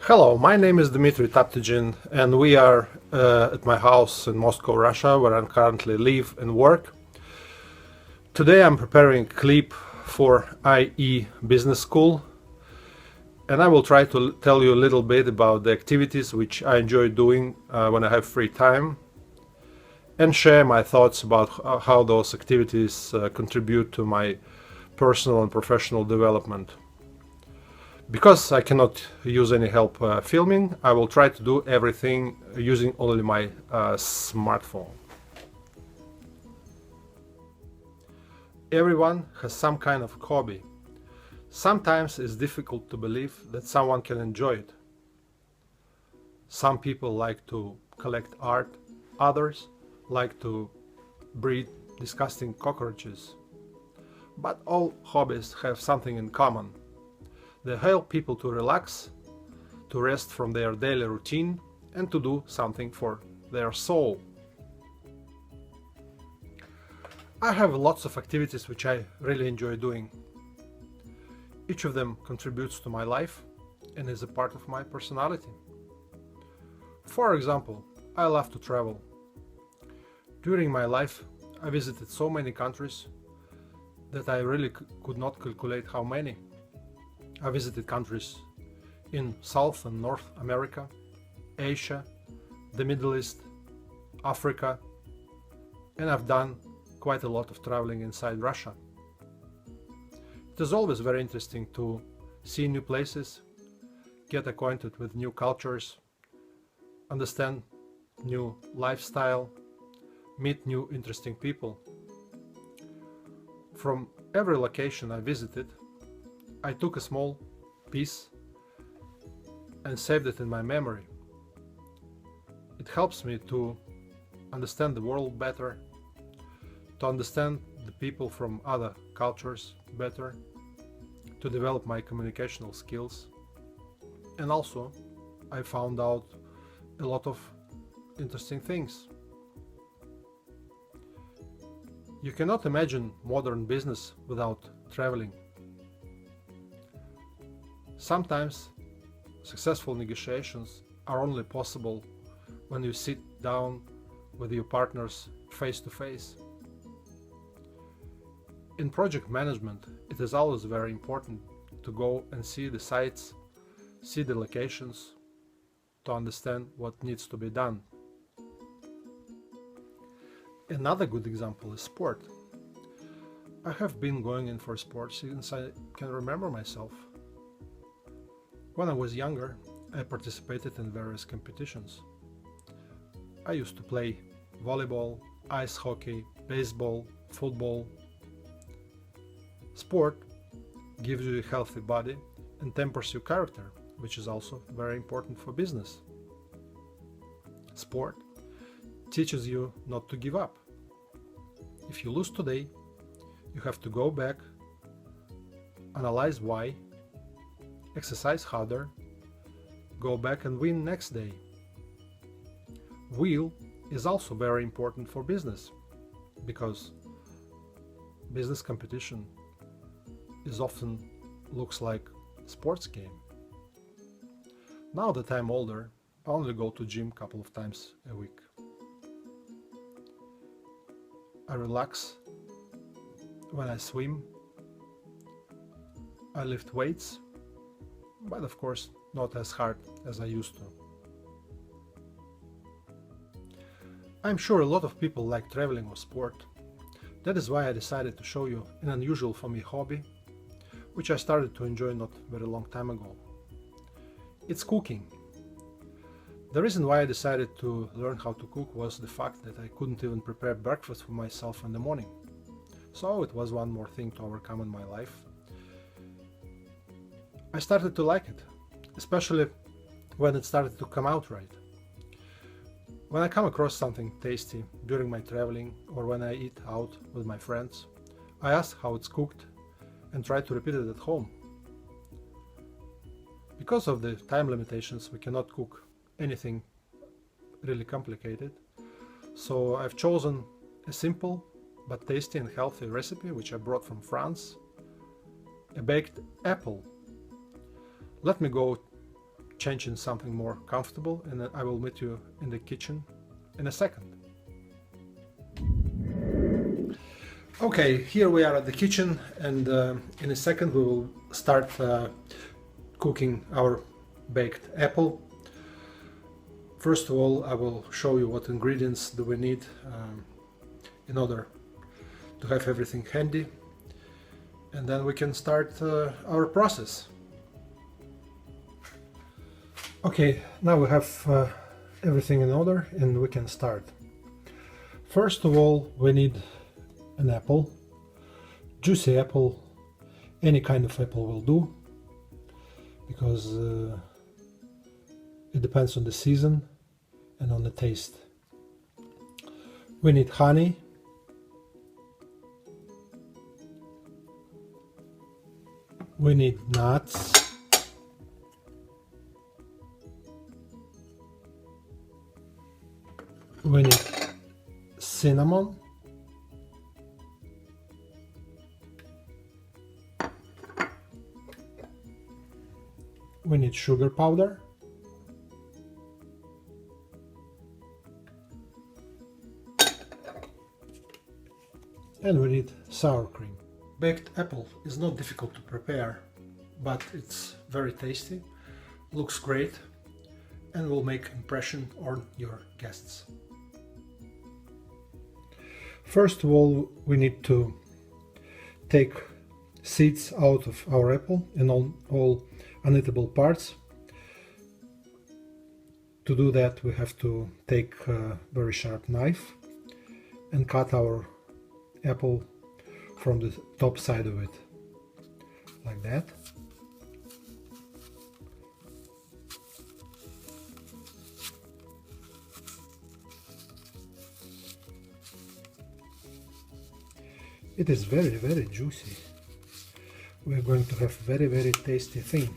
Hello, my name is Dmitry Taptygin, and we are at my house in Moscow, Russia, where I currently live and work. Today I'm preparing a clip for IE Business School, and I will try to tell you a little bit about the activities which I enjoy doing when I have free time, and share my thoughts about how those activities contribute to my personal and professional development. Because I cannot use any help filming, I will try to do everything using only my smartphone. Everyone has some kind of hobby. Sometimes it's difficult to believe that someone can enjoy it. Some people like to collect art, others like to breed disgusting cockroaches. But all hobbies have something in common. They help people to relax, to rest from their daily routine, and to do something for their soul. I have lots of activities which I really enjoy doing. Each of them contributes to my life and is a part of my personality. For example, I love to travel. During my life, I visited so many countries that I really could not calculate how many. I visited countries in South and North America, Asia, the Middle East, Africa, and I've done quite a lot of traveling inside Russia. It is always very interesting to see new places, get acquainted with new cultures, understand new lifestyle, meet new interesting people. From every location I visited, I took a small piece and saved it in my memory. It helps me to understand the world better, to understand the people from other cultures better, to develop my communicational skills. And also, I found out a lot of interesting things. You cannot imagine modern business without traveling. Sometimes successful negotiations are only possible when you sit down with your partners face to face. In project management, it is always very important to go and see the sites, see the locations, to understand what needs to be done. Another good example is sport. I have been going in for sports since I can remember myself. When I was younger, I participated in various competitions. I used to play volleyball, ice hockey, baseball, football. Sport gives you a healthy body and tempers your character, which is also very important for business. Sport teaches you not to give up. If you lose today, you have to go back, analyze why, exercise harder, go back and win next day. Will is also very important for business, because business competition is often looks like sports game. Now that I'm older, I only go to gym a couple of times a week. I relax when I swim. I lift weights, but of course not as hard as I used to. I'm sure a lot of people like traveling or sport. That is why I decided to show you an unusual for me hobby, which I started to enjoy not very long time ago. It's cooking. The reason why I decided to learn how to cook was the fact that I couldn't even prepare breakfast for myself in the morning. So it was one more thing to overcome in my life. I started to like it, especially when it started to come out right. When I come across something tasty during my traveling or when I eat out with my friends, I ask how it's cooked and try to repeat it at home. Because of the time limitations, we cannot cook anything really complicated. So I've chosen a simple but tasty and healthy recipe which I brought from France, a baked apple. Let me go change in something more comfortable, and then I will meet you in the kitchen in a second. Okay, here we are at the kitchen, and in a second we will start cooking our baked apple. First of all, I will show you what ingredients do we need in order to have everything handy, and then we can start our process. Okay, now we have everything in order and we can start. First of all, we need an apple, juicy apple, any kind of apple will do, because it depends on the season and on the taste. We need honey, we need nuts, we need cinnamon, we need sugar powder, and we need sour cream. Baked apple is not difficult to prepare, but it's very tasty, looks great, and will make impression on your guests. First of all, we need to take seeds out of our apple and all uneatable parts. To do that, we have to take a very sharp knife and cut our apple from the top side of it, like that. It is very juicy. We are going to have very tasty thing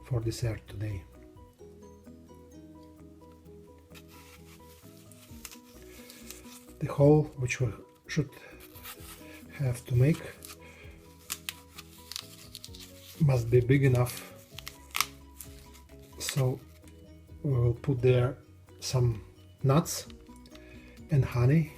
for dessert today. The hole which we should have to make must be big enough, so we will put there some nuts and honey.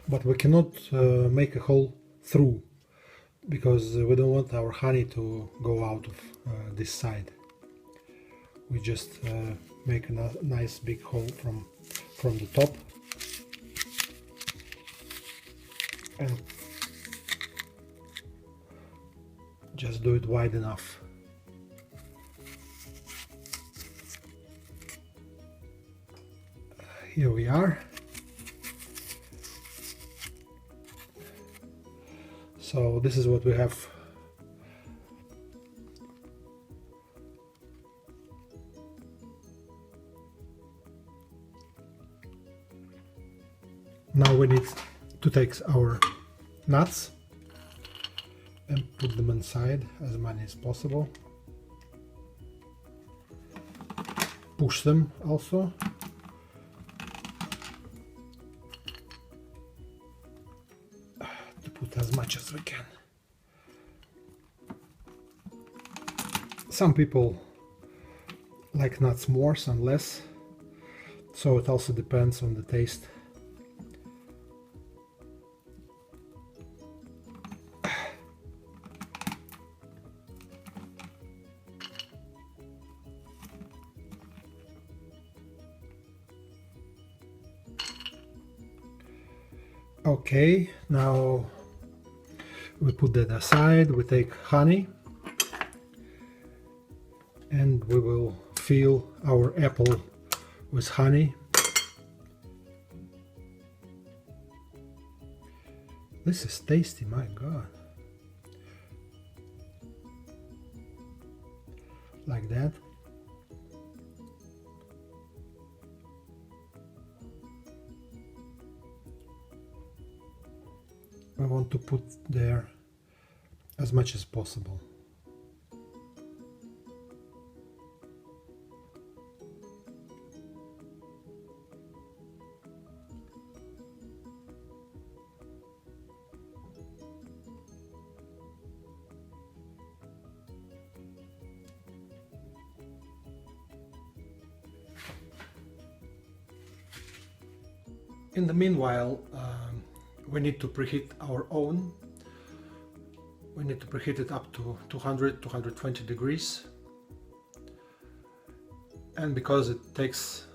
But we cannot make a hole through, because we don't want our honey to go out of this side. We just make a nice big hole from the top, and just do it wide enough. Here we are. So this is what we have. Now we need to take our nuts and put them inside, as many as possible. Push them also. As much as we can. Some people like nuts more, some less, so it also depends on the taste. Okay, now we put that aside. We take honey and we will fill our apple with honey. This is tasty, my God. Like that. I want to put there as much as possible. In the meanwhile, we need to preheat our oven. We need to preheat it up to 200-220 degrees. And because it takes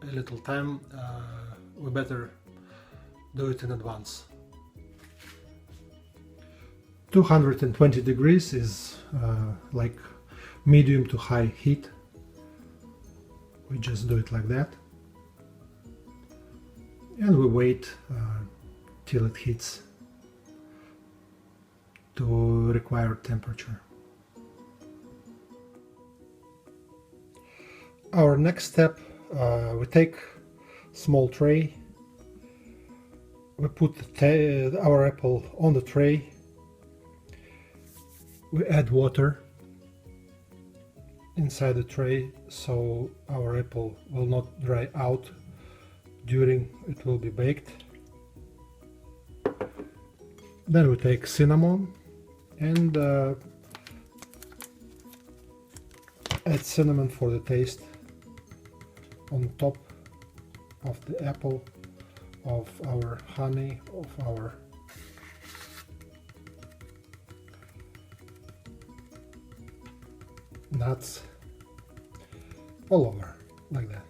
a little time, we better do it in advance. 220 degrees is like medium to high heat. We just do it like that. And we wait till it hits to required temperature. Our next step, we take small tray, we put our apple on the tray, we add water inside the tray so our apple will not dry out during it will be baked. Then we take cinnamon and add cinnamon for the taste on top of the apple, of our honey, of our nuts, all over like that.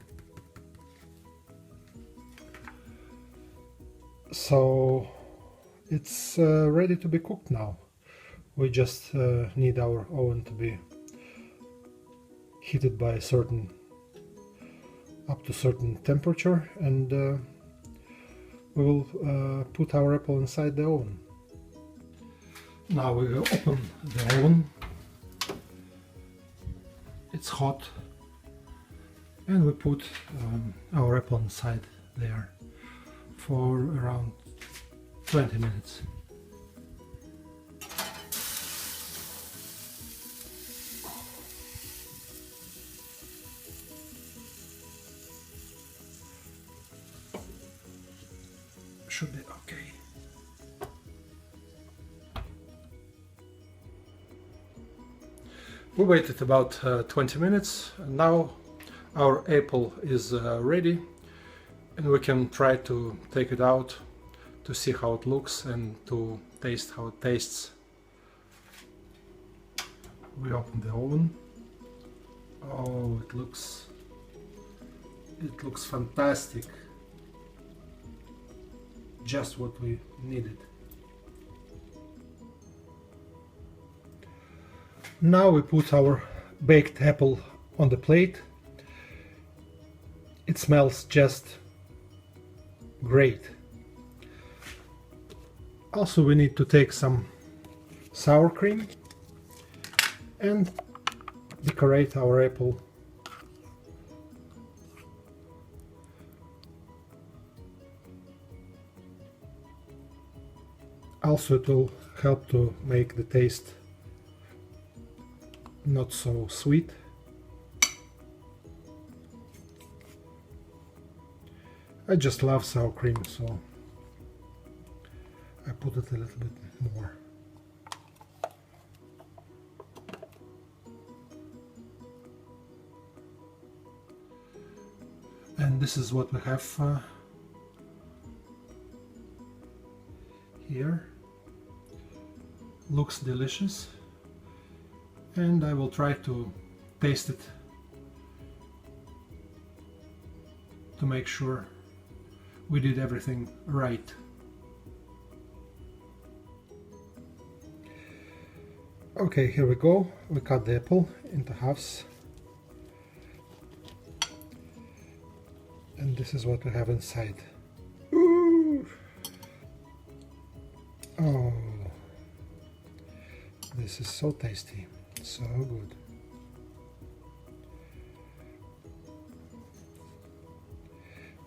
So it's ready to be cooked now. We just need our oven to be heated by up to certain temperature, and we will put our apple inside the oven. Now we will open the oven. It's hot, and we put our apple inside there for around 20 minutes. Should be okay. We waited about 20 minutes, and now our apple is ready, and we can try to take it out to see how it looks and to taste how it tastes. We open the oven. Oh, it looks fantastic. Just what we needed. Now we put our baked apple on the plate. It smells just great. Also, we need to take some sour cream and decorate our apple. Also, it will help to make the taste not so sweet. I just love sour cream, so I put it a little bit more. And this is what we have here. Looks delicious, and I will try to taste it to make sure we did everything right. Okay, here we go. We cut the apple into halves, and this is what we have inside. Ooh. Oh, this is so tasty, so good.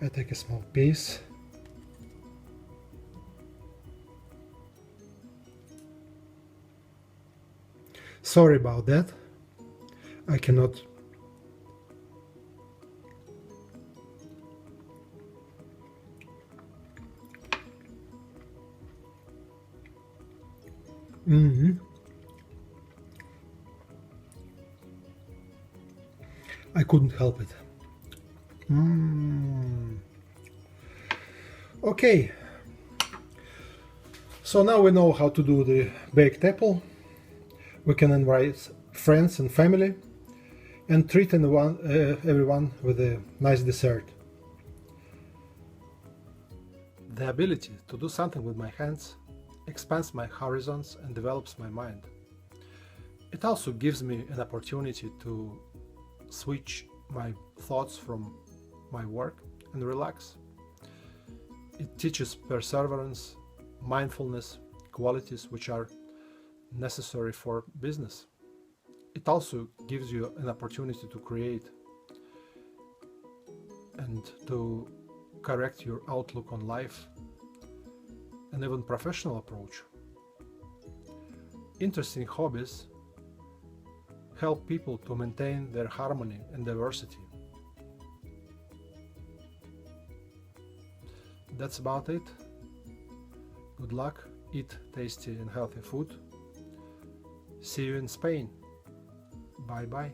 I take a small piece. Sorry about that. I cannot. I couldn't help it. Okay, so now we know how to do the baked apple. We can invite friends and family and treat everyone with a nice dessert. The ability to do something with my hands expands my horizons and develops my mind. It also gives me an opportunity to switch my thoughts from my work and relax. It teaches perseverance, mindfulness, qualities which are necessary for business. It also gives you an opportunity to create and to correct your outlook on life and even professional approach. Interesting hobbies help people to maintain their harmony and diversity. That's about it. Good luck, eat tasty and healthy food. See you in Spain. Bye bye.